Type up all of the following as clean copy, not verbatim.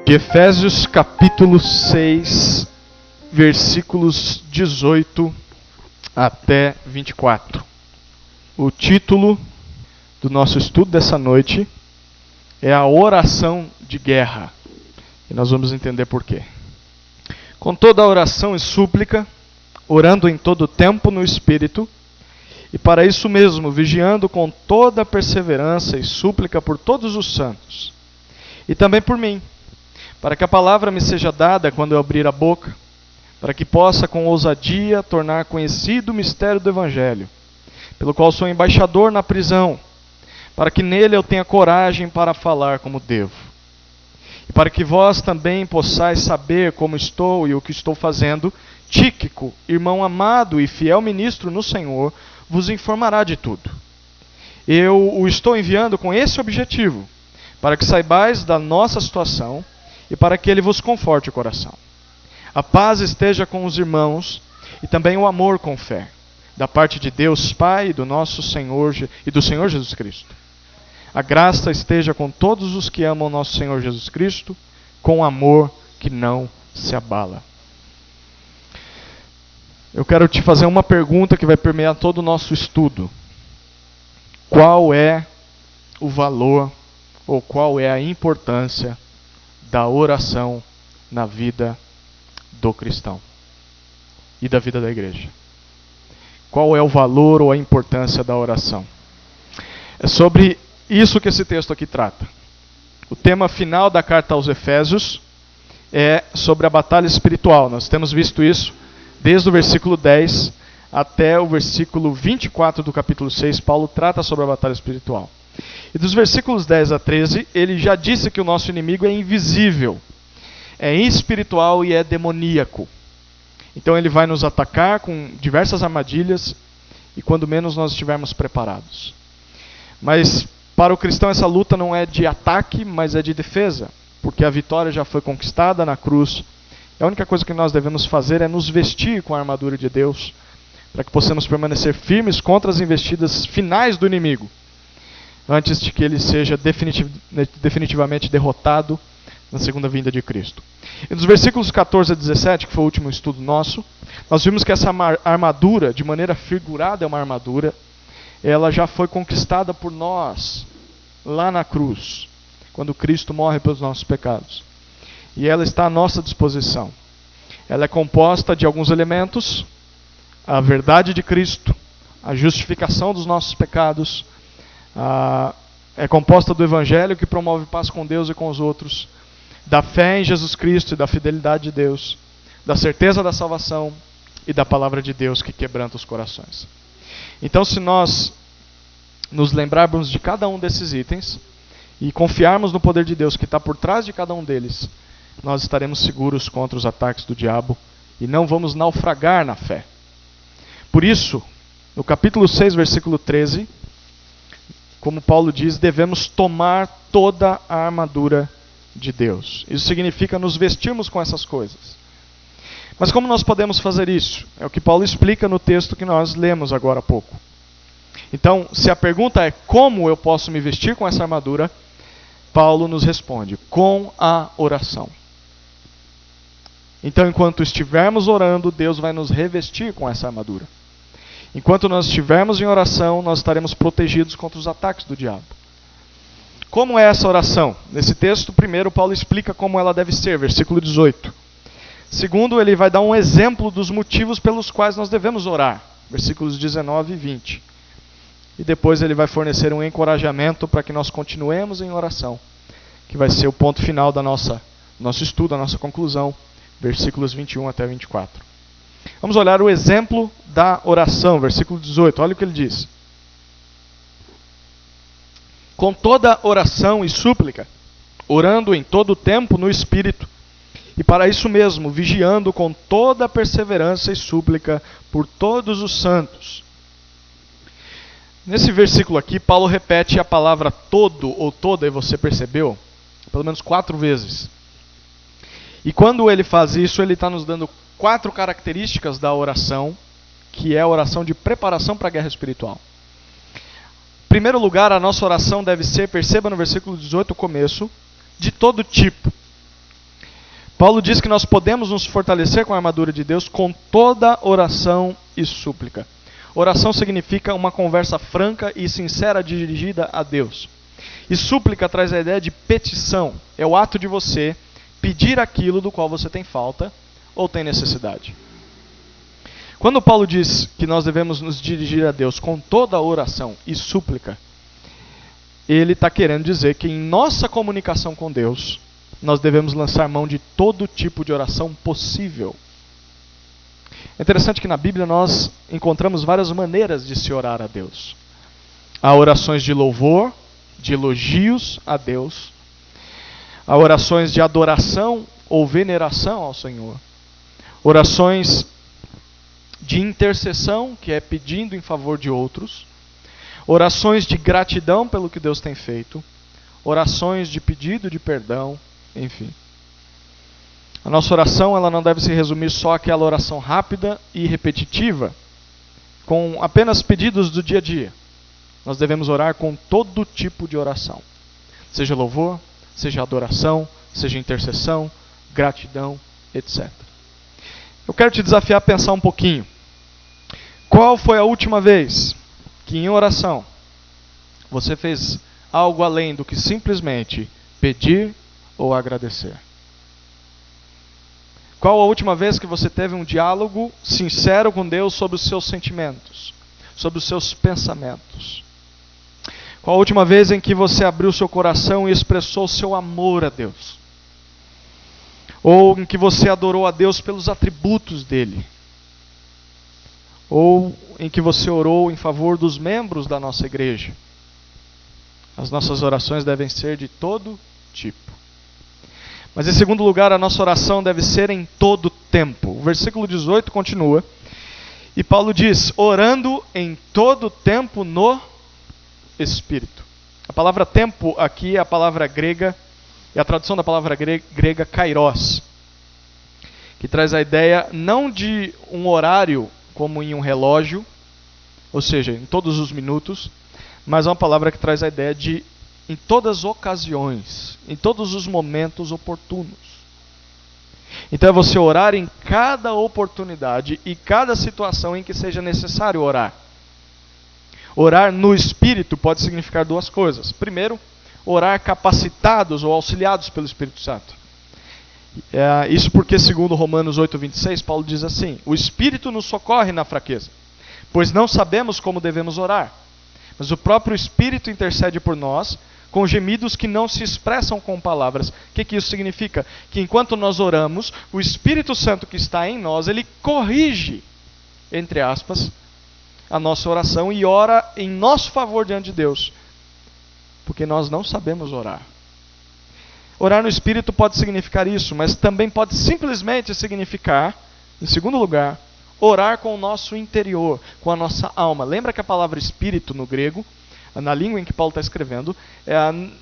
de Efésios capítulo 6, versículos 18 até 24. O título do nosso estudo dessa noite é a oração de guerra. E nós vamos entender por quê. Com toda a oração e súplica, orando em todo o tempo no Espírito, e para isso mesmo, vigiando com toda a perseverança e súplica por todos os santos, e também por mim, para que a palavra me seja dada quando eu abrir a boca, para que possa com ousadia tornar conhecido o mistério do Evangelho, pelo qual sou embaixador na prisão, para que nele eu tenha coragem para falar como devo. E para que vós também possais saber como estou e o que estou fazendo, Tíquico, irmão amado e fiel ministro no Senhor, vos informará de tudo. Eu o estou enviando com esse objetivo, para que saibais da nossa situação e para que ele vos conforte o coração. A paz esteja com os irmãos e também o amor com fé, da parte de Deus Pai e do nosso Senhor e do Senhor Jesus Cristo. A graça esteja com todos os que amam nosso Senhor Jesus Cristo, com amor que não se abala. Eu quero te fazer uma pergunta que vai permear todo o nosso estudo. Qual é o valor ou qual é a importância da oração na vida do cristão e da vida da igreja? Qual é o valor ou a importância da oração? É sobre isso que esse texto aqui trata. O tema final da carta aos Efésios é sobre a batalha espiritual. Nós temos visto isso desde o versículo 10 até o versículo 24 do capítulo 6. Paulo trata sobre a batalha espiritual. E dos versículos 10 a 13, ele já disse que o nosso inimigo é invisível, é espiritual e é demoníaco. Então ele vai nos atacar com diversas armadilhas e quando menos nós estivermos preparados. Mas para o cristão essa luta não é de ataque, mas é de defesa, porque a vitória já foi conquistada na cruz. A única coisa que nós devemos fazer é nos vestir com a armadura de Deus, para que possamos permanecer firmes contra as investidas finais do inimigo, antes de que ele seja definitivamente derrotado na segunda vinda de Cristo. E nos versículos 14 a 17, que foi o último estudo nosso, nós vimos que essa armadura, de maneira figurada é uma armadura, ela já foi conquistada por nós, lá na cruz, quando Cristo morre pelos nossos pecados. E ela está à nossa disposição. Ela é composta de alguns elementos: a verdade de Cristo, a justificação dos nossos pecados, é composta do Evangelho que promove paz com Deus e com os outros, da fé em Jesus Cristo e da fidelidade de Deus, da certeza da salvação e da palavra de Deus que quebranta os corações. Então, se nós nos lembrarmos de cada um desses itens e confiarmos no poder de Deus que está por trás de cada um deles, nós estaremos seguros contra os ataques do diabo e não vamos naufragar na fé. Por isso, no capítulo 6, versículo 13, como Paulo diz, devemos tomar toda a armadura de Deus. Isso significa nos vestirmos com essas coisas. Mas como nós podemos fazer isso? É o que Paulo explica no texto que nós lemos agora há pouco. Então, se a pergunta é como eu posso me vestir com essa armadura, Paulo nos responde: com a oração. Então, enquanto estivermos orando, Deus vai nos revestir com essa armadura. Enquanto nós estivermos em oração, nós estaremos protegidos contra os ataques do diabo. Como é essa oração? Nesse texto, primeiro, Paulo explica como ela deve ser, versículo 18. Segundo, ele vai dar um exemplo dos motivos pelos quais nós devemos orar, versículos 19 e 20. E depois ele vai fornecer um encorajamento para que nós continuemos em oração, que vai ser o ponto final da nosso estudo, a nossa conclusão, versículos 21 até 24. Vamos olhar o exemplo da oração, versículo 18. Olha o que ele diz. Com toda oração e súplica, orando em todo o tempo no Espírito, e para isso mesmo, vigiando com toda a perseverança e súplica por todos os santos. Nesse versículo aqui, Paulo repete a palavra todo ou toda, e você percebeu? Pelo menos 4 vezes. E quando ele faz isso, ele está nos dando 4 características da oração, que é a oração de preparação para a guerra espiritual. Em primeiro lugar, a nossa oração deve ser, perceba no versículo 18 o começo, de todo tipo. Paulo diz que nós podemos nos fortalecer com a armadura de Deus com toda oração e súplica. Oração significa uma conversa franca e sincera dirigida a Deus. E súplica traz a ideia de petição. É o ato de você pedir aquilo do qual você tem falta ou tem necessidade. Quando Paulo diz que nós devemos nos dirigir a Deus com toda oração e súplica, ele está querendo dizer que em nossa comunicação com Deus, nós devemos lançar mão de todo tipo de oração possível. É interessante que na Bíblia nós encontramos várias maneiras de se orar a Deus. Há orações de louvor, de elogios a Deus. Há orações de adoração ou veneração ao Senhor. Orações de intercessão, que é pedindo em favor de outros. Orações de gratidão pelo que Deus tem feito. Orações de pedido de perdão, enfim. A nossa oração ela não deve se resumir só àquela oração rápida e repetitiva, com apenas pedidos do dia a dia. Nós devemos orar com todo tipo de oração. Seja louvor, seja adoração, seja intercessão, gratidão, etc. Eu quero te desafiar a pensar um pouquinho. Qual foi a última vez que em oração você fez algo além do que simplesmente pedir ou agradecer? Qual a última vez que você teve um diálogo sincero com Deus sobre os seus sentimentos, sobre os seus pensamentos? Qual a última vez em que você abriu seu coração e expressou o seu amor a Deus? Ou em que você adorou a Deus pelos atributos dele? Ou em que você orou em favor dos membros da nossa igreja? As nossas orações devem ser de todo tipo. Mas em segundo lugar, a nossa oração deve ser em todo tempo. O versículo 18 continua. E Paulo diz, orando em todo tempo no Espírito. A palavra tempo aqui é a palavra grega, é a tradução da palavra grega kairos, que traz a ideia não de um horário como em um relógio, ou seja, em todos os minutos, mas é uma palavra que traz a ideia de em todas as ocasiões, em todos os momentos oportunos. Então é você orar em cada oportunidade e cada situação em que seja necessário orar. Orar no Espírito pode significar duas coisas. Primeiro, orar capacitados ou auxiliados pelo Espírito Santo. Isso porque, segundo Romanos 8:26, Paulo diz assim, o Espírito nos socorre na fraqueza, pois não sabemos como devemos orar, mas o próprio Espírito intercede por nós, com gemidos que não se expressam com palavras. O que isso significa? Que enquanto nós oramos, o Espírito Santo que está em nós, ele corrige, entre aspas, a nossa oração e ora em nosso favor diante de Deus, porque nós não sabemos orar. Orar no Espírito pode significar isso, mas também pode simplesmente significar, em segundo lugar, orar com o nosso interior, com a nossa alma. Lembra que a palavra Espírito no grego, na língua em que Paulo está escrevendo,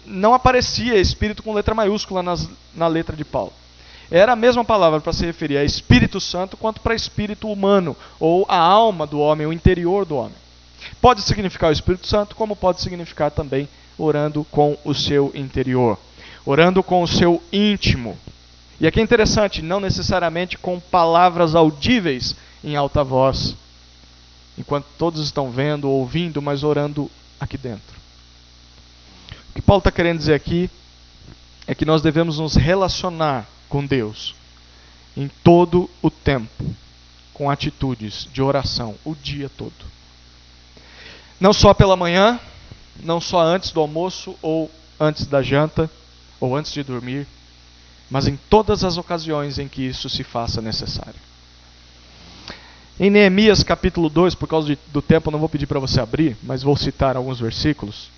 não aparecia Espírito com letra maiúscula na letra de Paulo. Era a mesma palavra para se referir a Espírito Santo quanto para Espírito humano, ou a alma do homem, o interior do homem. Pode significar o Espírito Santo, como pode significar também orando com o seu interior, orando com o seu íntimo. E aqui é interessante, não necessariamente com palavras audíveis em alta voz, enquanto todos estão vendo ou ouvindo, mas orando aqui dentro. O que Paulo está querendo dizer aqui é que nós devemos nos relacionar com Deus em todo o tempo, com atitudes de oração, o dia todo. Não só pela manhã, não só antes do almoço, ou antes da janta, ou antes de dormir, mas em todas as ocasiões em que isso se faça necessário. Em Neemias capítulo 2, por causa do tempo eu não vou pedir para você abrir, mas vou citar alguns versículos.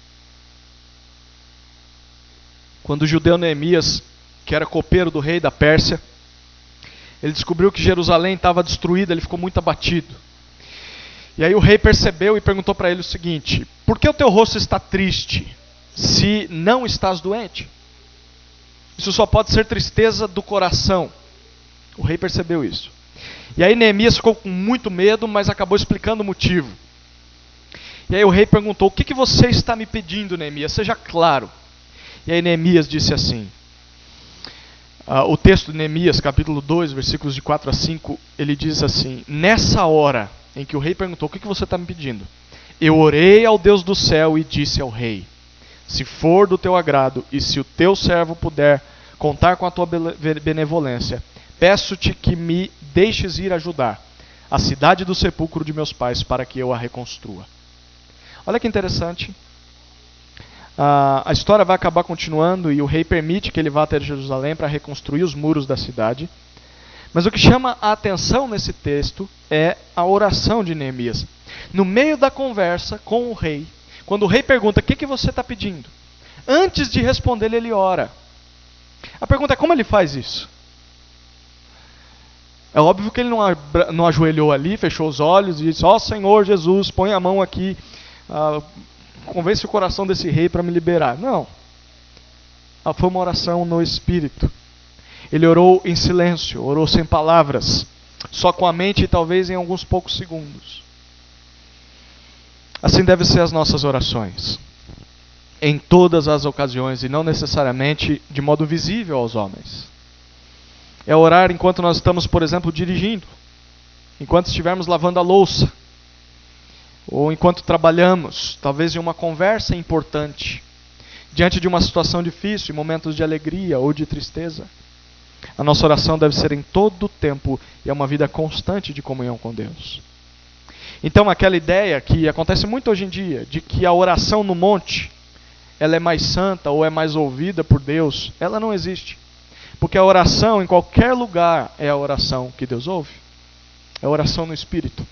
Quando o judeu Neemias, que era copeiro do rei da Pérsia, ele descobriu que Jerusalém estava destruída, ele ficou muito abatido. E aí o rei percebeu e perguntou para ele o seguinte: por que o teu rosto está triste, se não estás doente? Isso só pode ser tristeza do coração. O rei percebeu isso. E aí Neemias ficou com muito medo, mas acabou explicando o motivo. E aí o rei perguntou: o que você está me pedindo, Neemias? Seja claro. E aí Neemias disse assim: O texto de Neemias, capítulo 2, versículos de 4 a 5, ele diz assim: nessa hora em que o rei perguntou, o que você está me pedindo? Eu orei ao Deus do céu e disse ao rei, se for do teu agrado e se o teu servo puder contar com a tua benevolência, peço-te que me deixes ir ajudar a cidade do sepulcro de meus pais para que eu a reconstrua. Olha que interessante. A história vai acabar continuando e o rei permite que ele vá até Jerusalém para reconstruir os muros da cidade. Mas o que chama a atenção nesse texto é a oração de Neemias. No meio da conversa com o rei, quando o rei pergunta, o que você está pedindo? Antes de responder, ele ora. A pergunta é, como ele faz isso? É óbvio que ele não ajoelhou ali, fechou os olhos e disse, ó Senhor Jesus, põe a mão aqui, convence o coração desse rei para me liberar. Não. Foi uma oração no Espírito. Ele orou em silêncio, orou sem palavras, só com a mente e talvez em alguns poucos segundos. Assim devem ser as nossas orações, em todas as ocasiões e não necessariamente de modo visível aos homens. É orar enquanto nós estamos, por exemplo, dirigindo, enquanto estivermos lavando a louça, ou enquanto trabalhamos, talvez em uma conversa importante, diante de uma situação difícil, em momentos de alegria ou de tristeza. A nossa oração deve ser em todo o tempo e é uma vida constante de comunhão com Deus. Então aquela ideia que acontece muito hoje em dia, de que a oração no monte, ela é mais santa ou é mais ouvida por Deus, ela não existe. Porque a oração em qualquer lugar é a oração que Deus ouve. É a oração no Espírito.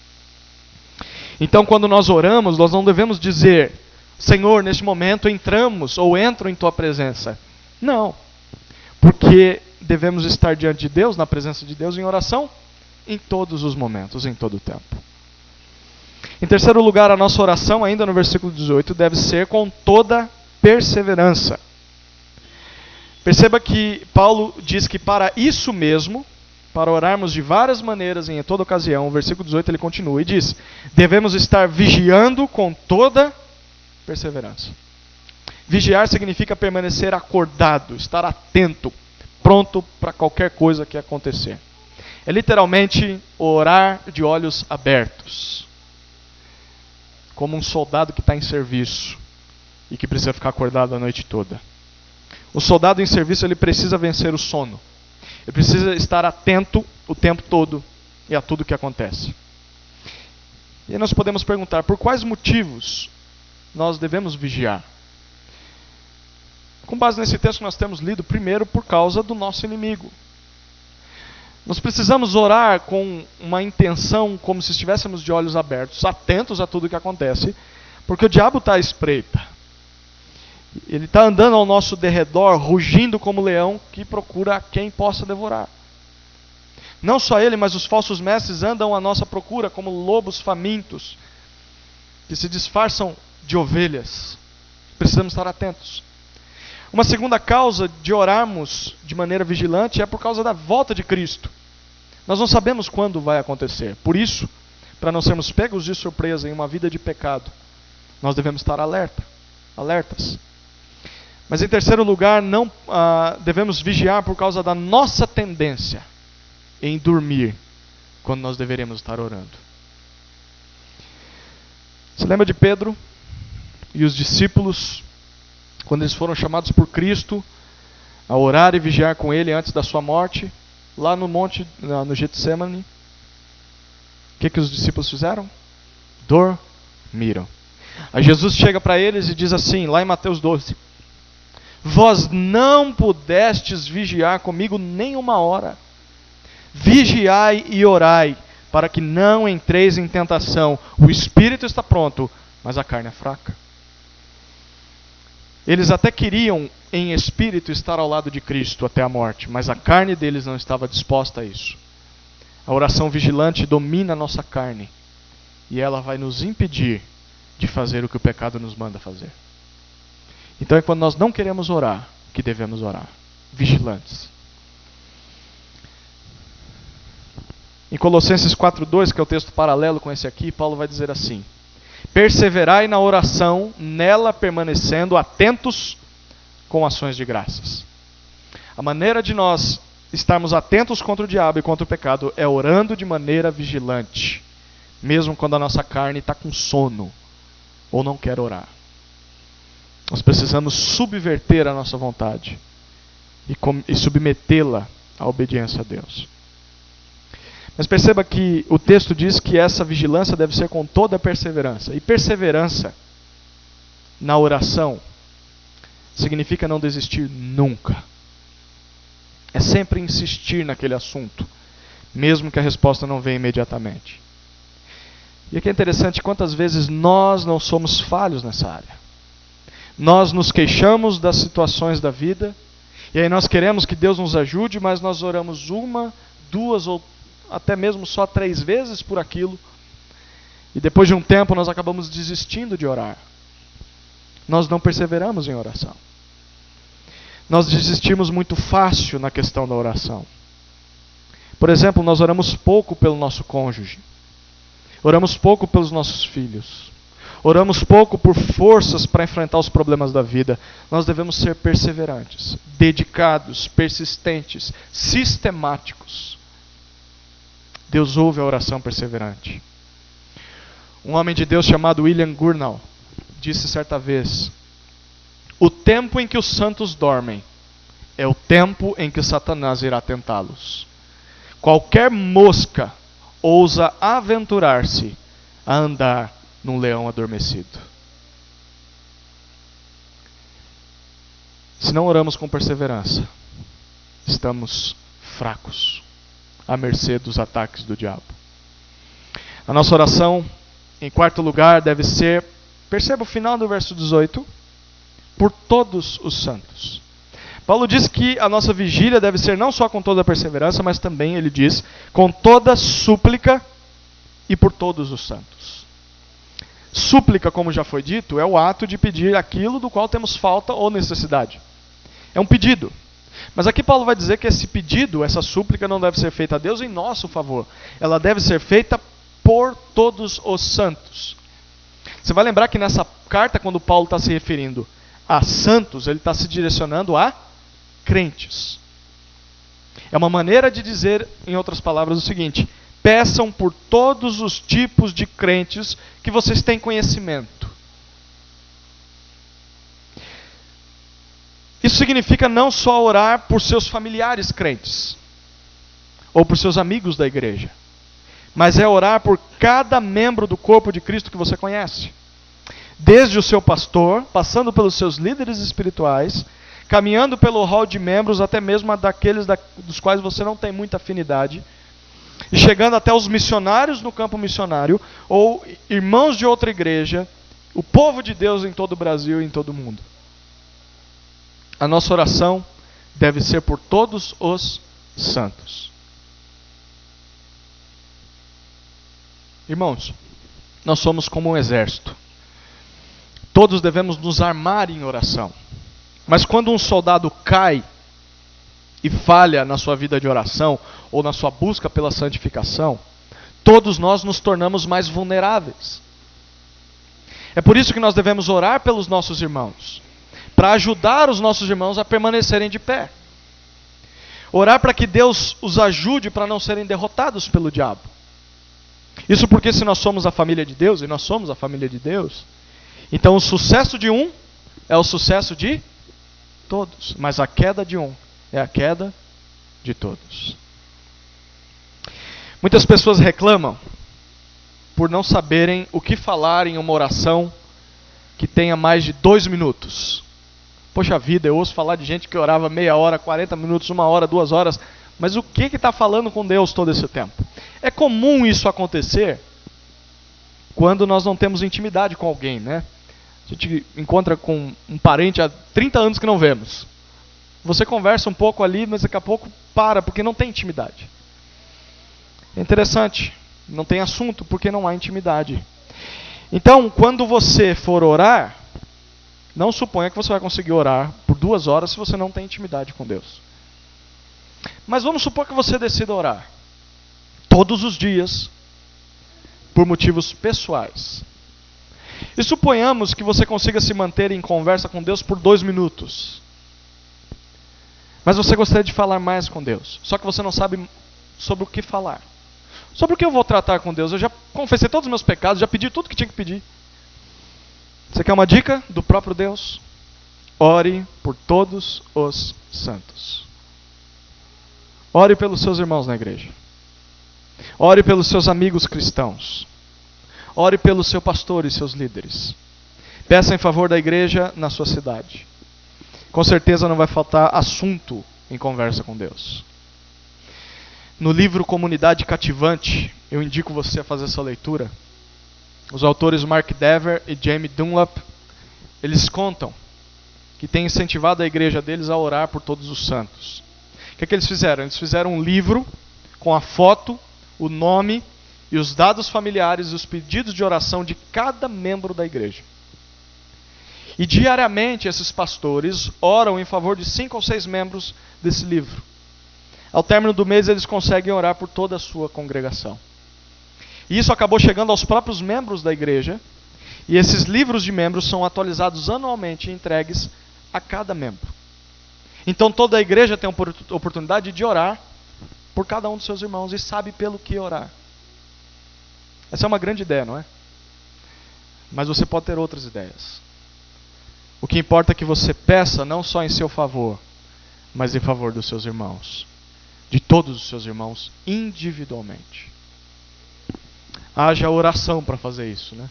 Então quando nós oramos, nós não devemos dizer, Senhor, neste momento entramos ou entro em Tua presença. Não. Porque devemos estar diante de Deus, na presença de Deus, em oração, em todos os momentos, em todo o tempo. Em terceiro lugar, a nossa oração, ainda no versículo 18, deve ser com toda perseverança. Perceba que Paulo diz que para isso mesmo, para orarmos de várias maneiras em toda ocasião, o versículo 18 ele continua e diz, devemos estar vigiando com toda perseverança. Vigiar significa permanecer acordado, estar atento, pronto para qualquer coisa que acontecer. É literalmente orar de olhos abertos. Como um soldado que está em serviço e que precisa ficar acordado a noite toda. O soldado em serviço ele precisa vencer o sono. Ele precisa estar atento o tempo todo e a tudo que acontece. E aí nós podemos perguntar, por quais motivos nós devemos vigiar? Com base nesse texto que nós temos lido, primeiro por causa do nosso inimigo. Nós precisamos orar com uma intenção como se estivéssemos de olhos abertos, atentos a tudo que acontece, porque o diabo está à espreita. Ele está andando ao nosso derredor, rugindo como leão que procura quem possa devorar. Não só ele, mas os falsos mestres andam à nossa procura como lobos famintos, que se disfarçam de ovelhas. Precisamos estar atentos. Uma segunda causa de orarmos de maneira vigilante é por causa da volta de Cristo. Nós não sabemos quando vai acontecer. Por isso, para não sermos pegos de surpresa em uma vida de pecado, nós devemos estar alertas. Mas em terceiro lugar, não devemos vigiar por causa da nossa tendência em dormir quando nós deveremos estar orando. Você lembra de Pedro e os discípulos, quando eles foram chamados por Cristo a orar e vigiar com Ele antes da sua morte, lá no monte, no Getsemane? O que os discípulos fizeram? Dormiram. Aí Jesus chega para eles e diz assim, lá em Mateus 12, vós não pudestes vigiar comigo nem uma hora. Vigiai e orai, para que não entreis em tentação. O espírito está pronto, mas a carne é fraca. Eles até queriam, em espírito, estar ao lado de Cristo até a morte, mas a carne deles não estava disposta a isso. A oração vigilante domina a nossa carne, e ela vai nos impedir de fazer o que o pecado nos manda fazer. Então é quando nós não queremos orar que devemos orar, vigilantes. Em Colossenses 4:2, que é o texto paralelo com esse aqui, Paulo vai dizer assim, perseverai na oração, nela permanecendo atentos com ações de graças. A maneira de nós estarmos atentos contra o diabo e contra o pecado é orando de maneira vigilante, mesmo quando a nossa carne está com sono ou não quer orar. Nós precisamos subverter a nossa vontade e submetê-la à obediência a Deus. Mas perceba que o texto diz que essa vigilância deve ser com toda a perseverança. E perseverança na oração significa não desistir nunca. É sempre insistir naquele assunto, mesmo que a resposta não venha imediatamente. E aqui é interessante quantas vezes nós não somos falhos nessa área. Nós nos queixamos das situações da vida, e aí nós queremos que Deus nos ajude, mas nós oramos 1, 2 ou até mesmo só 3 vezes por aquilo, e depois de um tempo nós acabamos desistindo de orar. Nós não perseveramos em oração. Nós desistimos muito fácil na questão da oração. Por exemplo, nós oramos pouco pelo nosso cônjuge. Oramos pouco pelos nossos filhos. Oramos pouco por forças para enfrentar os problemas da vida. Nós devemos ser perseverantes, dedicados, persistentes, sistemáticos. Deus ouve a oração perseverante. Um homem de Deus chamado William Gurnall disse certa vez: o tempo em que os santos dormem é o tempo em que Satanás irá tentá-los. Qualquer mosca ousa aventurar-se a andar num leão adormecido. Se não oramos com perseverança, estamos fracos, à mercê dos ataques do diabo. A nossa oração, em quarto lugar, deve ser, perceba o final do verso 18, por todos os santos. Paulo diz que a nossa vigília deve ser não só com toda a perseverança, mas também, ele diz, com toda súplica e por todos os santos. Súplica, como já foi dito, é o ato de pedir aquilo do qual temos falta ou necessidade. É um pedido. Mas aqui Paulo vai dizer que esse pedido, essa súplica, não deve ser feita a Deus em nosso favor. Ela deve ser feita por todos os santos. Você vai lembrar que nessa carta, quando Paulo está se referindo a santos, ele está se direcionando a crentes. É uma maneira de dizer, em outras palavras, o seguinte: peçam por todos os tipos de crentes que vocês têm conhecimento. Isso significa não só orar por seus familiares crentes, ou por seus amigos da igreja, mas é orar por cada membro do corpo de Cristo que você conhece. Desde o seu pastor, passando pelos seus líderes espirituais, caminhando pelo hall de membros, até mesmo daqueles dos quais você não tem muita afinidade, e chegando até os missionários no campo missionário, ou irmãos de outra igreja, o povo de Deus em todo o Brasil e em todo o mundo. A nossa oração deve ser por todos os santos. Irmãos, nós somos como um exército. Todos devemos nos armar em oração. Mas quando um soldado cai e falha na sua vida de oração, ou na sua busca pela santificação, todos nós nos tornamos mais vulneráveis. É por isso que nós devemos orar pelos nossos irmãos, para ajudar os nossos irmãos a permanecerem de pé. Orar para que Deus os ajude para não serem derrotados pelo diabo. Isso porque se nós somos a família de Deus, e nós somos a família de Deus, então o sucesso de um é o sucesso de todos, mas a queda de um é a queda de todos. Muitas pessoas reclamam por não saberem o que falar em uma oração que tenha mais de 2 minutos. Poxa vida, eu ouço falar de gente que orava meia hora, 40 minutos, 1 hora, 2 horas, mas o que está falando com Deus todo esse tempo? É comum isso acontecer quando nós não temos intimidade com alguém, né? A gente encontra com um parente há 30 anos que não vemos. Você conversa um pouco ali, mas daqui a pouco para, porque não tem intimidade. É interessante, não tem assunto porque não há intimidade. Então, quando você for orar, não suponha que você vai conseguir orar por 2 horas se você não tem intimidade com Deus. Mas vamos supor que você decida orar todos os dias por motivos pessoais. E suponhamos que você consiga se manter em conversa com Deus por 2 minutos. Mas você gostaria de falar mais com Deus. Só que você não sabe sobre o que falar. Sobre o que eu vou tratar com Deus? Eu já confessei todos os meus pecados, já pedi tudo que tinha que pedir. Você quer uma dica do próprio Deus? Ore por todos os santos. Ore pelos seus irmãos na igreja. Ore pelos seus amigos cristãos. Ore pelo seu pastor e seus líderes. Peça em favor da igreja na sua cidade. Com certeza não vai faltar assunto em conversa com Deus. No livro Comunidade Cativante, eu indico você a fazer essa leitura. Os autores Mark Dever e Jamie Dunlap, eles contam que tem incentivado a igreja deles a orar por todos os santos. O que é que eles fizeram? Eles fizeram um livro com a foto, o nome e os dados familiares e os pedidos de oração de cada membro da igreja. E diariamente esses pastores oram em favor de 5 ou 6 membros desse livro. Ao término do mês eles conseguem orar por toda a sua congregação. E isso acabou chegando aos próprios membros da igreja. E esses livros de membros são atualizados anualmente e entregues a cada membro. Então toda a igreja tem a oportunidade de orar por cada um dos seus irmãos e sabe pelo que orar. Essa é uma grande ideia, não é? Mas você pode ter outras ideias. O que importa é que você peça não só em seu favor, mas em favor dos seus irmãos. De todos os seus irmãos individualmente. Haja oração para fazer isso, né?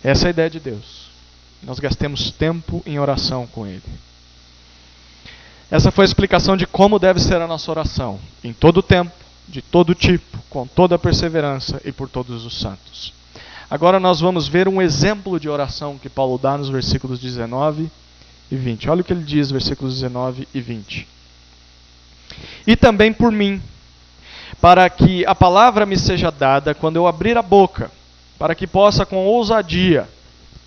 Essa é a ideia de Deus. Nós gastemos tempo em oração com Ele. Essa foi a explicação de como deve ser a nossa oração. Em todo tempo, de todo tipo, com toda a perseverança e por todos os santos. Agora nós vamos ver um exemplo de oração que Paulo dá nos versículos 19 e 20. Olha o que ele diz, versículos 19 e 20. E também por mim, para que a palavra me seja dada quando eu abrir a boca, para que possa com ousadia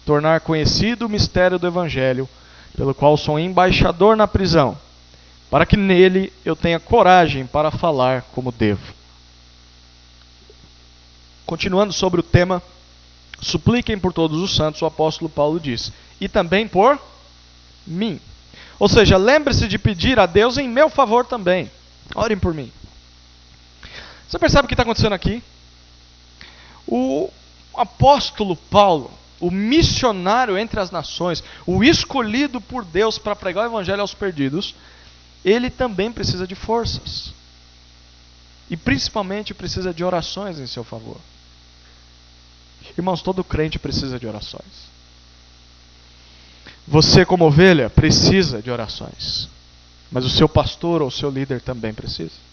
tornar conhecido o mistério do Evangelho, pelo qual sou embaixador na prisão, para que nele eu tenha coragem para falar como devo. Continuando sobre o tema, supliquem por todos os santos, o apóstolo Paulo diz, e também por mim. Ou seja, lembre-se de pedir a Deus em meu favor também. Orem por mim. Você percebe o que está acontecendo aqui? O apóstolo Paulo, o missionário entre as nações, o escolhido por Deus para pregar o evangelho aos perdidos, ele também precisa de forças. E principalmente precisa de orações em seu favor. Irmãos, todo crente precisa de orações. Você, como ovelha, precisa de orações. Mas o seu pastor ou o seu líder também precisa.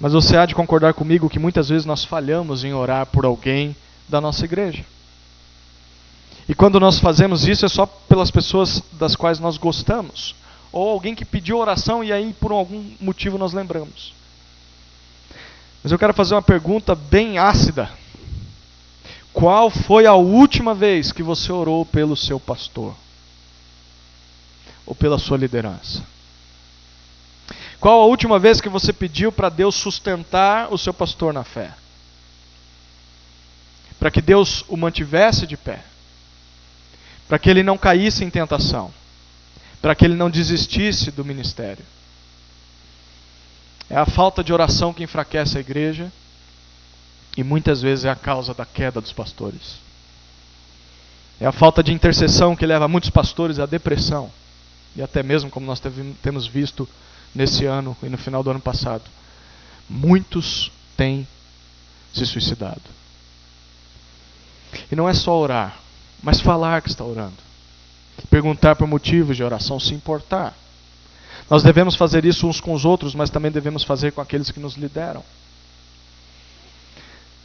Mas você há de concordar comigo que muitas vezes nós falhamos em orar por alguém da nossa igreja. E quando nós fazemos isso é só pelas pessoas das quais nós gostamos. Ou alguém que pediu oração e aí por algum motivo nós lembramos. Mas eu quero fazer uma pergunta bem ácida. Qual foi a última vez que você orou pelo seu pastor? Ou pela sua liderança? Qual a última vez que você pediu para Deus sustentar o seu pastor na fé? Para que Deus o mantivesse de pé? Para que ele não caísse em tentação? Para que ele não desistisse do ministério? É a falta de oração que enfraquece a igreja. E muitas vezes é a causa da queda dos pastores. É a falta de intercessão que leva muitos pastores à depressão. E até mesmo, como nós temos visto nesse ano e no final do ano passado, muitos têm se suicidado. E não é só orar, mas falar que está orando. Perguntar por motivos de oração, se importar. Nós devemos fazer isso uns com os outros, mas também devemos fazer com aqueles que nos lideram.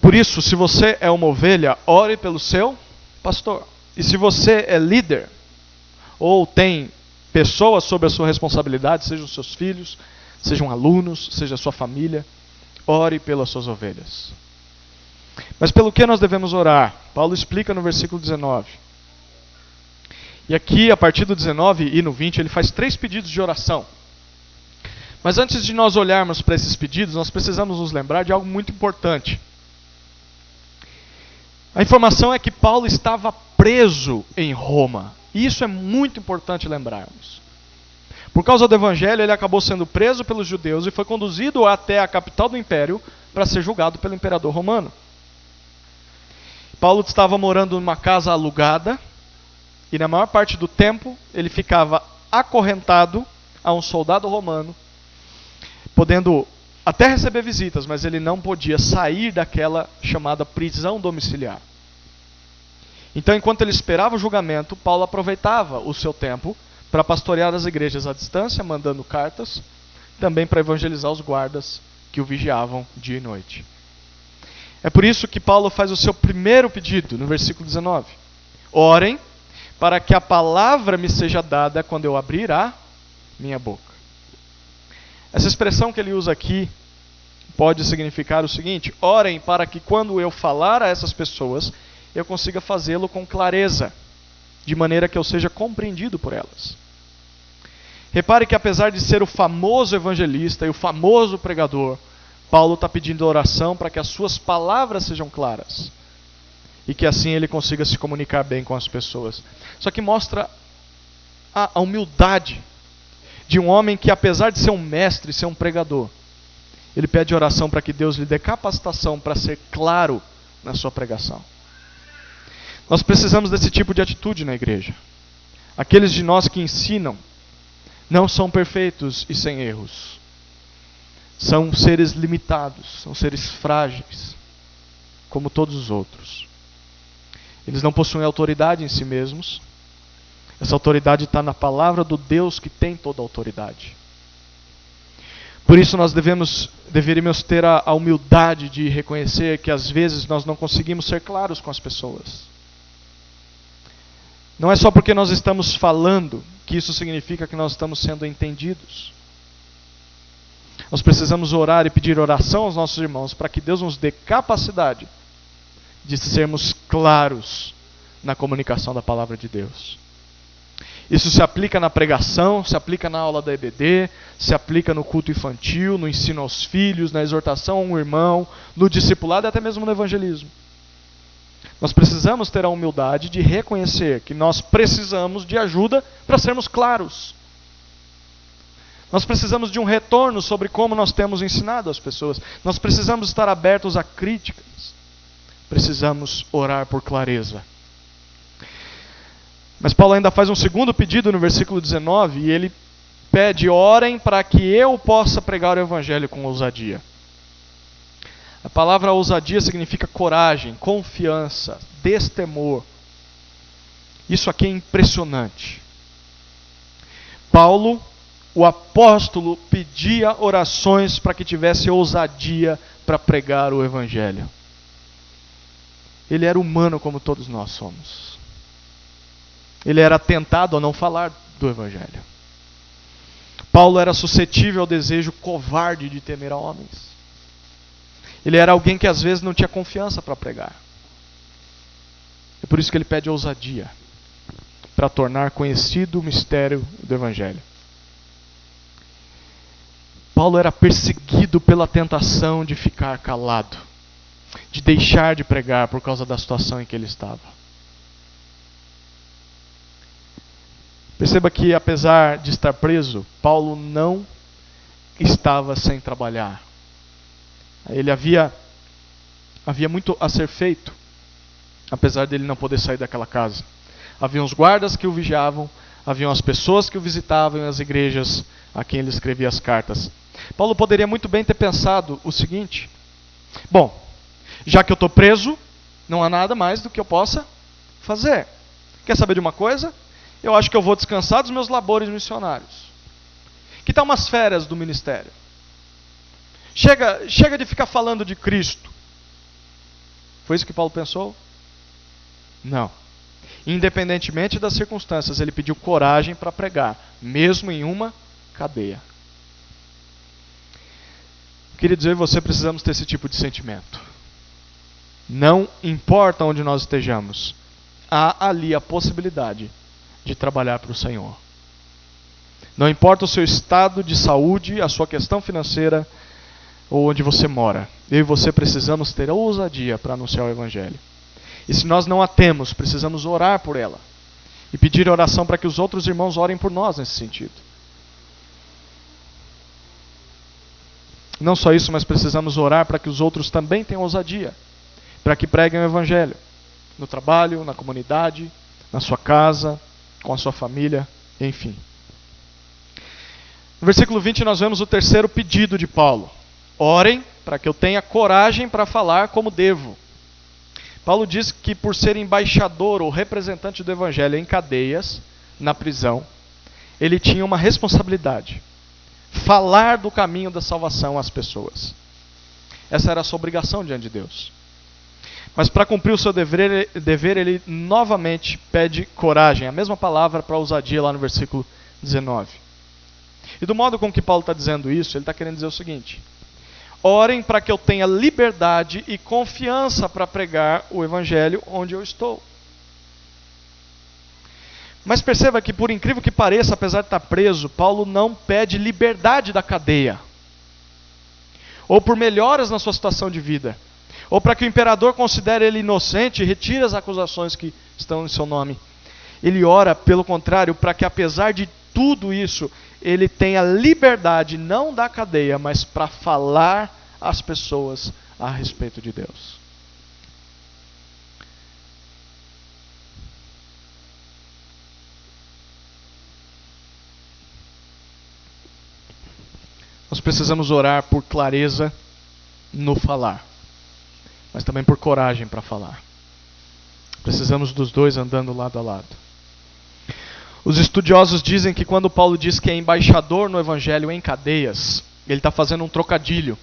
Por isso, se você é uma ovelha, ore pelo seu pastor. E se você é líder, ou tem pessoas sob a sua responsabilidade, sejam seus filhos, sejam alunos, seja a sua família, ore pelas suas ovelhas. Mas pelo que nós devemos orar? Paulo explica no versículo 19. E aqui, a partir do 19 e no 20, ele faz 3 pedidos de oração. Mas antes de nós olharmos para esses pedidos, nós precisamos nos lembrar de algo muito importante. A informação é que Paulo estava preso em Roma. E isso é muito importante lembrarmos. Por causa do evangelho, ele acabou sendo preso pelos judeus e foi conduzido até a capital do império para ser julgado pelo imperador romano. Paulo estava morando numa casa alugada e na maior parte do tempo ele ficava acorrentado a um soldado romano, podendo até receber visitas, mas ele não podia sair daquela chamada prisão domiciliar. Então, enquanto ele esperava o julgamento, Paulo aproveitava o seu tempo para pastorear as igrejas à distância, mandando cartas, também para evangelizar os guardas que o vigiavam dia e noite. É por isso que Paulo faz o seu primeiro pedido, no versículo 19. Orem para que a palavra me seja dada quando eu abrir a minha boca. Essa expressão que ele usa aqui pode significar o seguinte: orem para que quando eu falar a essas pessoas, eu consiga fazê-lo com clareza, de maneira que eu seja compreendido por elas. Repare que apesar de ser o famoso evangelista e o famoso pregador, Paulo está pedindo oração para que as suas palavras sejam claras e que assim ele consiga se comunicar bem com as pessoas. Só que mostra a humildade de um homem que, apesar de ser um mestre, ser um pregador, ele pede oração para que Deus lhe dê capacitação para ser claro na sua pregação. Nós precisamos desse tipo de atitude na igreja. Aqueles de nós que ensinam não são perfeitos e sem erros. São seres limitados, são seres frágeis, como todos os outros. Eles não possuem autoridade em si mesmos. Essa autoridade está na palavra do Deus que tem toda a autoridade. Por isso nós deveríamos ter a humildade de reconhecer que às vezes nós não conseguimos ser claros com as pessoas. Não é só porque nós estamos falando que isso significa que nós estamos sendo entendidos. Nós precisamos orar e pedir oração aos nossos irmãos para que Deus nos dê capacidade de sermos claros na comunicação da palavra de Deus. Isso se aplica na pregação, se aplica na aula da EBD, se aplica no culto infantil, no ensino aos filhos, na exortação a um irmão, no discipulado e até mesmo no evangelismo. Nós precisamos ter a humildade de reconhecer que nós precisamos de ajuda para sermos claros. Nós precisamos de um retorno sobre como nós temos ensinado as pessoas. Nós precisamos estar abertos a críticas. Precisamos orar por clareza. Mas Paulo ainda faz um segundo pedido no versículo 19, e ele pede: orem para que eu possa pregar o evangelho com ousadia. A palavra ousadia significa coragem, confiança, destemor. Isso aqui é impressionante. Paulo, o apóstolo, pedia orações para que tivesse ousadia para pregar o evangelho. Ele era humano como todos nós somos. Ele era tentado a não falar do evangelho. Paulo era suscetível ao desejo covarde de temer a homens. Ele era alguém que às vezes não tinha confiança para pregar. É por isso que ele pede ousadia, para tornar conhecido o mistério do evangelho. Paulo era perseguido pela tentação de ficar calado, de deixar de pregar por causa da situação em que ele estava. Perceba que, apesar de estar preso, Paulo não estava sem trabalhar. Ele havia muito a ser feito, apesar dele não poder sair daquela casa. Havia os guardas que o vigiavam, haviam as pessoas que o visitavam e as igrejas a quem ele escrevia as cartas. Paulo poderia muito bem ter pensado o seguinte: bom, já que eu estou preso, não há nada mais do que eu possa fazer. Quer saber de uma coisa? Eu acho que eu vou descansar dos meus labores missionários. Que tal umas férias do ministério? Chega de ficar falando de Cristo. Foi isso que Paulo pensou? Não. Independentemente das circunstâncias, ele pediu coragem para pregar, mesmo em uma cadeia. Queridos, eu e você precisamos ter esse tipo de sentimento. Não importa onde nós estejamos, há ali a possibilidade de trabalhar para o Senhor. Não importa o seu estado de saúde, a sua questão financeira, ou onde você mora. Eu e você precisamos ter a ousadia para anunciar o evangelho. E se nós não a temos, precisamos orar por ela. E pedir oração para que os outros irmãos orem por nós nesse sentido. Não só isso, mas precisamos orar para que os outros também tenham ousadia, para que preguem o Evangelho, no trabalho, na comunidade, na sua casa, com a sua família, enfim. No versículo 20 nós vemos o terceiro pedido de Paulo. Orem para que eu tenha coragem para falar como devo. Paulo diz que por ser embaixador ou representante do Evangelho em cadeias, na prisão, ele tinha uma responsabilidade: falar do caminho da salvação às pessoas. Essa era a sua obrigação diante de Deus. Mas para cumprir o seu dever, ele novamente pede coragem, a mesma palavra para ousadia lá no versículo 19. E do modo com que Paulo está dizendo isso, ele está querendo dizer o seguinte: orem para que eu tenha liberdade e confiança para pregar o Evangelho onde eu estou. Mas perceba que, por incrível que pareça, apesar de estar preso, Paulo não pede liberdade da cadeia, ou por melhoras na sua situação de vida, ou para que o imperador considere ele inocente e retire as acusações que estão em seu nome. Ele ora, pelo contrário, para que apesar de tudo isso, ele tenha liberdade, não da cadeia, mas para falar às pessoas a respeito de Deus. Nós precisamos orar por clareza no falar, mas também por coragem para falar. Precisamos dos dois andando lado a lado. Os estudiosos dizem que quando Paulo diz que é embaixador no Evangelho em cadeias, ele está fazendo um trocadilho.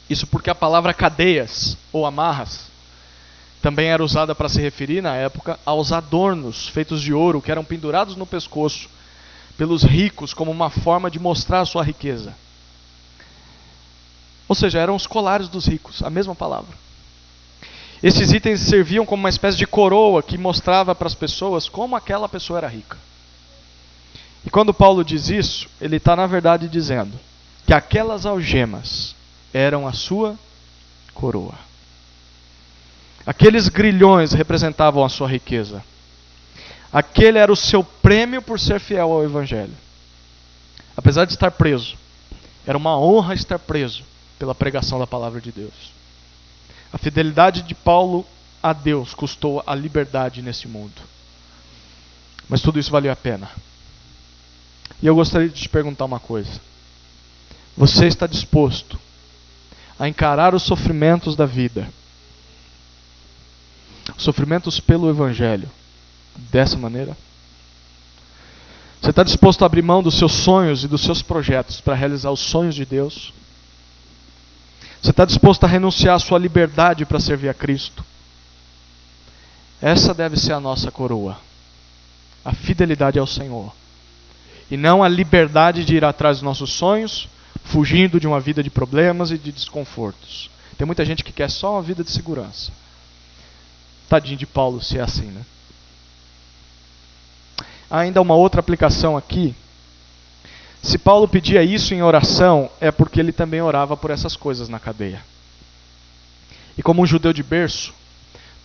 Isso porque a palavra cadeias ou amarras também era usada para se referir na época aos adornos feitos de ouro que eram pendurados no pescoço pelos ricos como uma forma de mostrar a sua riqueza. Ou seja, eram os colares dos ricos, a mesma palavra. Esses itens serviam como uma espécie de coroa que mostrava para as pessoas como aquela pessoa era rica. E quando Paulo diz isso, ele está na verdade dizendo que aquelas algemas eram a sua coroa. Aqueles grilhões representavam a sua riqueza. Aquele era o seu prêmio por ser fiel ao Evangelho. Apesar de estar preso, era uma honra estar preso pela pregação da palavra de Deus. A fidelidade de Paulo a Deus custou a liberdade nesse mundo. Mas tudo isso valeu a pena. E eu gostaria de te perguntar uma coisa. Você está disposto a encarar os sofrimentos da vida, os sofrimentos pelo Evangelho, dessa maneira? Você está disposto a abrir mão dos seus sonhos e dos seus projetos para realizar os sonhos de Deus? Você está disposto a renunciar à sua liberdade para servir a Cristo? Essa deve ser a nossa coroa. A fidelidade ao Senhor. E não a liberdade de ir atrás dos nossos sonhos, fugindo de uma vida de problemas e de desconfortos. Tem muita gente que quer só uma vida de segurança. Tadinho de Paulo se é assim, né? Há ainda uma outra aplicação aqui. Se Paulo pedia isso em oração, é porque ele também orava por essas coisas na cadeia. E como um judeu de berço,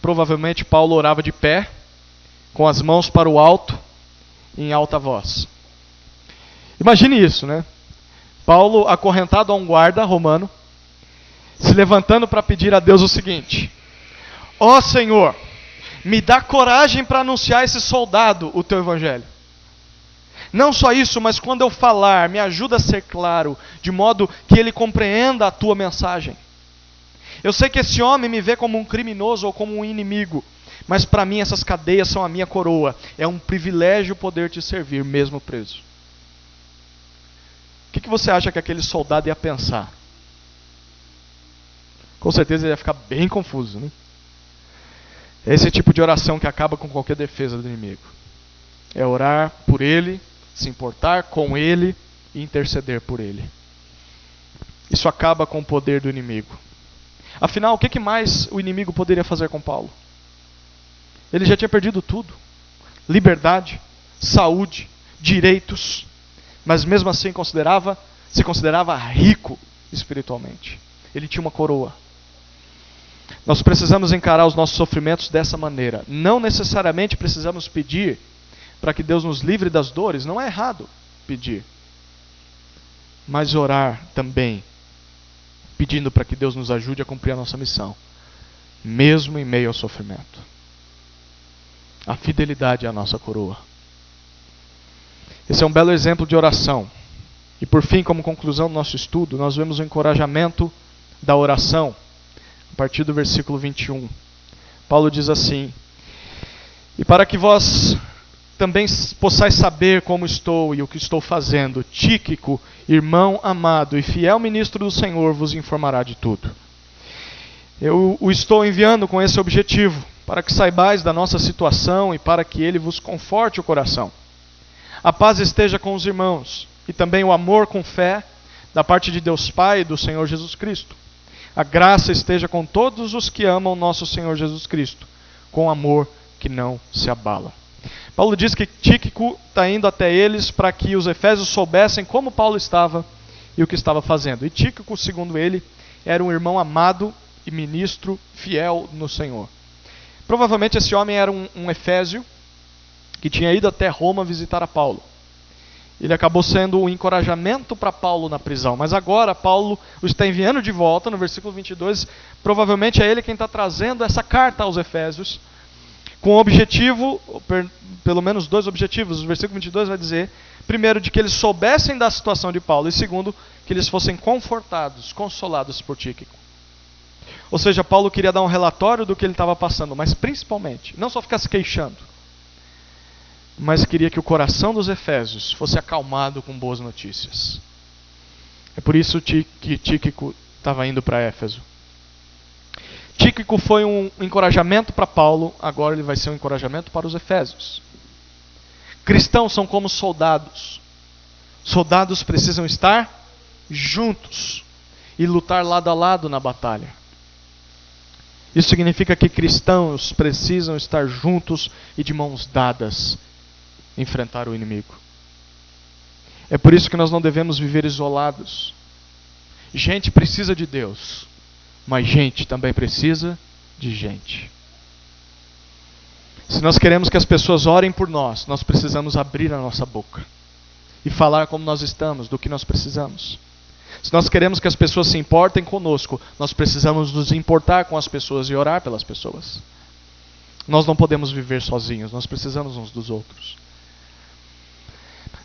provavelmente Paulo orava de pé, com as mãos para o alto, em alta voz. Imagine isso, né? Paulo acorrentado a um guarda romano, se levantando para pedir a Deus o seguinte: ó Senhor, me dá coragem para anunciar a esse soldado o teu evangelho. Não só isso, mas quando eu falar, me ajuda a ser claro, de modo que ele compreenda a tua mensagem. Eu sei que esse homem me vê como um criminoso ou como um inimigo, mas para mim essas cadeias são a minha coroa. É um privilégio poder te servir, mesmo preso. O que você acha que aquele soldado ia pensar? Com certeza ele ia ficar bem confuso, né? É esse tipo de oração que acaba com qualquer defesa do inimigo. É orar por ele, se importar com ele e interceder por ele. Isso acaba com o poder do inimigo. Afinal, o que mais o inimigo poderia fazer com Paulo? Ele já tinha perdido tudo. Liberdade, saúde, direitos. Mas mesmo assim se considerava rico espiritualmente. Ele tinha uma coroa. Nós precisamos encarar os nossos sofrimentos dessa maneira. Não necessariamente precisamos pedir para que Deus nos livre das dores. Não é errado pedir. Mas orar também pedindo para que Deus nos ajude a cumprir a nossa missão, mesmo em meio ao sofrimento. A fidelidade é a nossa coroa. Esse é um belo exemplo de oração. E por fim, como conclusão do nosso estudo, nós vemos o encorajamento da oração, a partir do versículo 21. Paulo diz assim: e para que vós também possais saber como estou e o que estou fazendo, Tíquico, irmão amado e fiel ministro do Senhor, vos informará de tudo. Eu o estou enviando com esse objetivo, para que saibais da nossa situação e para que ele vos conforte o coração. A paz esteja com os irmãos, e também o amor com fé, da parte de Deus Pai e do Senhor Jesus Cristo. A graça esteja com todos os que amam nosso Senhor Jesus Cristo, com amor que não se abala. Paulo diz que Tíquico está indo até eles para que os efésios soubessem como Paulo estava e o que estava fazendo. E Tíquico, segundo ele, era um irmão amado e ministro fiel no Senhor. Provavelmente esse homem era um efésio que tinha ido até Roma visitar a Paulo. Ele acabou sendo um encorajamento para Paulo na prisão. Mas agora Paulo o está enviando de volta, no versículo 22. Provavelmente é ele quem está trazendo essa carta aos Efésios, com o objetivo, pelo menos dois objetivos. O versículo 22 vai dizer, primeiro, de que eles soubessem da situação de Paulo, e segundo, que eles fossem confortados, consolados por Tíquico. Ou seja, Paulo queria dar um relatório do que ele estava passando, mas principalmente, não só ficar se queixando, mas queria que o coração dos Efésios fosse acalmado com boas notícias. É por isso que Tíquico estava indo para Éfeso. Tíquico foi um encorajamento para Paulo, agora ele vai ser um encorajamento para os Efésios. Cristãos são como soldados. Soldados precisam estar juntos e lutar lado a lado na batalha. Isso significa que cristãos precisam estar juntos e de mãos dadas enfrentar o inimigo. É por isso que nós não devemos viver isolados. Gente precisa de Deus, mas gente também precisa de gente. Se nós queremos que as pessoas orem por nós, nós precisamos abrir a nossa boca e falar como nós estamos, do que nós precisamos. Se nós queremos que as pessoas se importem conosco, nós precisamos nos importar com as pessoas e orar pelas pessoas. Nós não podemos viver sozinhos, nós precisamos uns dos outros.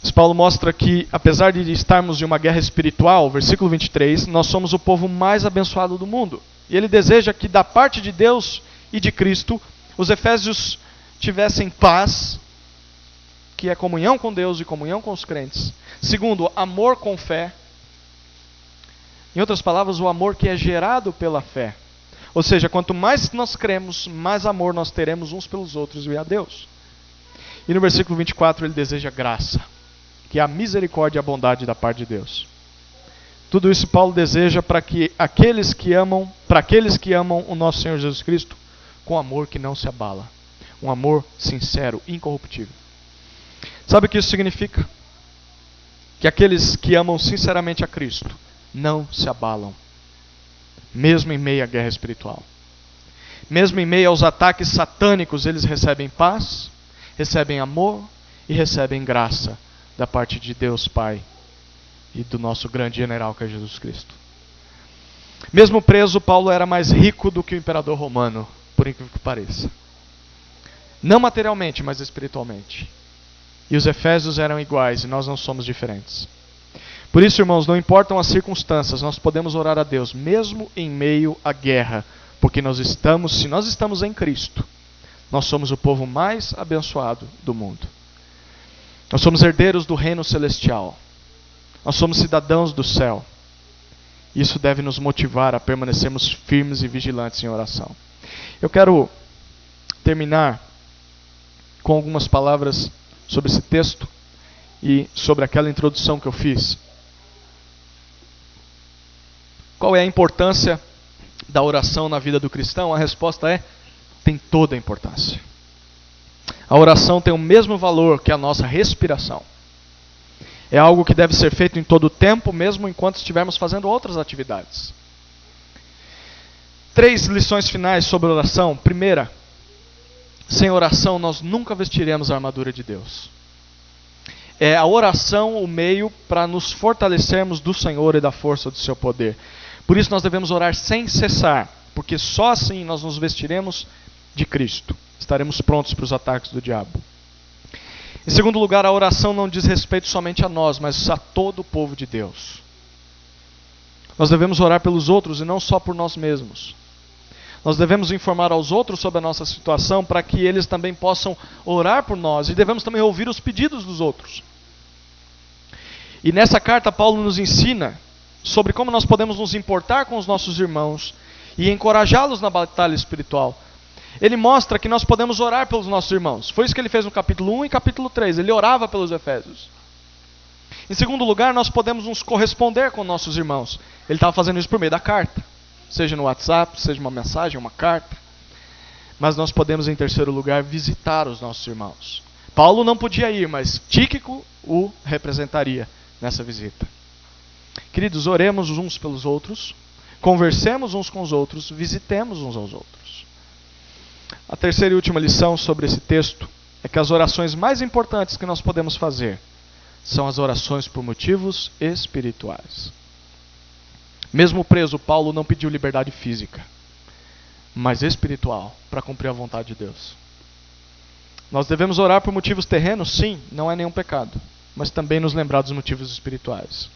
Mas Paulo mostra que, apesar de estarmos em uma guerra espiritual, versículo 23, nós somos o povo mais abençoado do mundo. E ele deseja que, da parte de Deus e de Cristo, os efésios tivessem paz, que é comunhão com Deus e comunhão com os crentes. Segundo, amor com fé. Em outras palavras, o amor que é gerado pela fé. Ou seja, quanto mais nós cremos, mais amor nós teremos uns pelos outros e a Deus. E no versículo 24 ele deseja graça, que é a misericórdia e a bondade da parte de Deus. Tudo isso Paulo deseja para aqueles que amam o nosso Senhor Jesus Cristo com amor que não se abala. Um amor sincero, incorruptível. Sabe o que isso significa? Que aqueles que amam sinceramente a Cristo não se abalam, mesmo em meio à guerra espiritual. Mesmo em meio aos ataques satânicos, eles recebem paz, recebem amor e recebem graça da parte de Deus Pai e do nosso grande general que é Jesus Cristo. Mesmo preso, Paulo era mais rico do que o imperador romano, por incrível que pareça. Não materialmente, mas espiritualmente. E os efésios eram iguais e nós não somos diferentes. Por isso, irmãos, não importam as circunstâncias, nós podemos orar a Deus, mesmo em meio à guerra, porque se nós estamos em Cristo, nós somos o povo mais abençoado do mundo. Nós somos herdeiros do reino celestial. Nós somos cidadãos do céu. Isso deve nos motivar a permanecermos firmes e vigilantes em oração. Eu quero terminar com algumas palavras sobre esse texto e sobre aquela introdução que eu fiz. Qual é a importância da oração na vida do cristão? A resposta é: tem toda a importância. A oração tem o mesmo valor que a nossa respiração. É algo que deve ser feito em todo o tempo, mesmo enquanto estivermos fazendo outras atividades. 3 lições finais sobre oração. Primeira, sem oração nós nunca vestiremos a armadura de Deus. É a oração o meio para nos fortalecermos do Senhor e da força do seu poder. Por isso nós devemos orar sem cessar, porque só assim nós nos vestiremos de Cristo. Estaremos prontos para os ataques do diabo. Em segundo lugar, a oração não diz respeito somente a nós, mas a todo o povo de Deus. Nós devemos orar pelos outros e não só por nós mesmos. Nós devemos informar aos outros sobre a nossa situação para que eles também possam orar por nós. E devemos também ouvir os pedidos dos outros. E nessa carta, Paulo nos ensina sobre como nós podemos nos importar com os nossos irmãos e encorajá-los na batalha espiritual. Ele mostra que nós podemos orar pelos nossos irmãos. Foi isso que ele fez no capítulo 1 e capítulo 3. Ele orava pelos efésios. Em segundo lugar, nós podemos nos corresponder com nossos irmãos. Ele estava fazendo isso por meio da carta. Seja no WhatsApp, seja uma mensagem, uma carta. Mas nós podemos, em terceiro lugar, visitar os nossos irmãos. Paulo não podia ir, mas Tíquico o representaria nessa visita. Queridos, oremos uns pelos outros, conversemos uns com os outros, visitemos uns aos outros. A terceira e última lição sobre esse texto é que as orações mais importantes que nós podemos fazer são as orações por motivos espirituais. Mesmo preso, Paulo não pediu liberdade física, mas espiritual, para cumprir a vontade de Deus. Nós devemos orar por motivos terrenos? Sim, não é nenhum pecado, mas também nos lembrar dos motivos espirituais,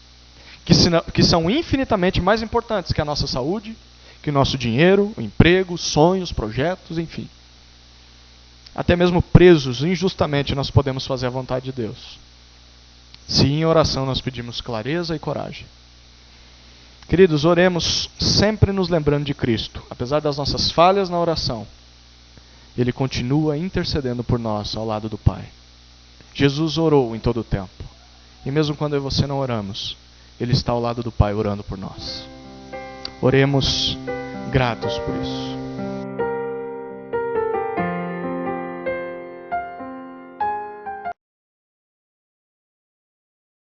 que são infinitamente mais importantes que a nossa saúde, que o nosso dinheiro, o emprego, sonhos, projetos, enfim. Até mesmo presos injustamente nós podemos fazer a vontade de Deus. Se em oração nós pedimos clareza e coragem. Queridos, oremos sempre nos lembrando de Cristo. Apesar das nossas falhas na oração, Ele continua intercedendo por nós ao lado do Pai. Jesus orou em todo o tempo. E mesmo quando eu e você não oramos, Ele está ao lado do Pai orando por nós. Oremos gratos por isso.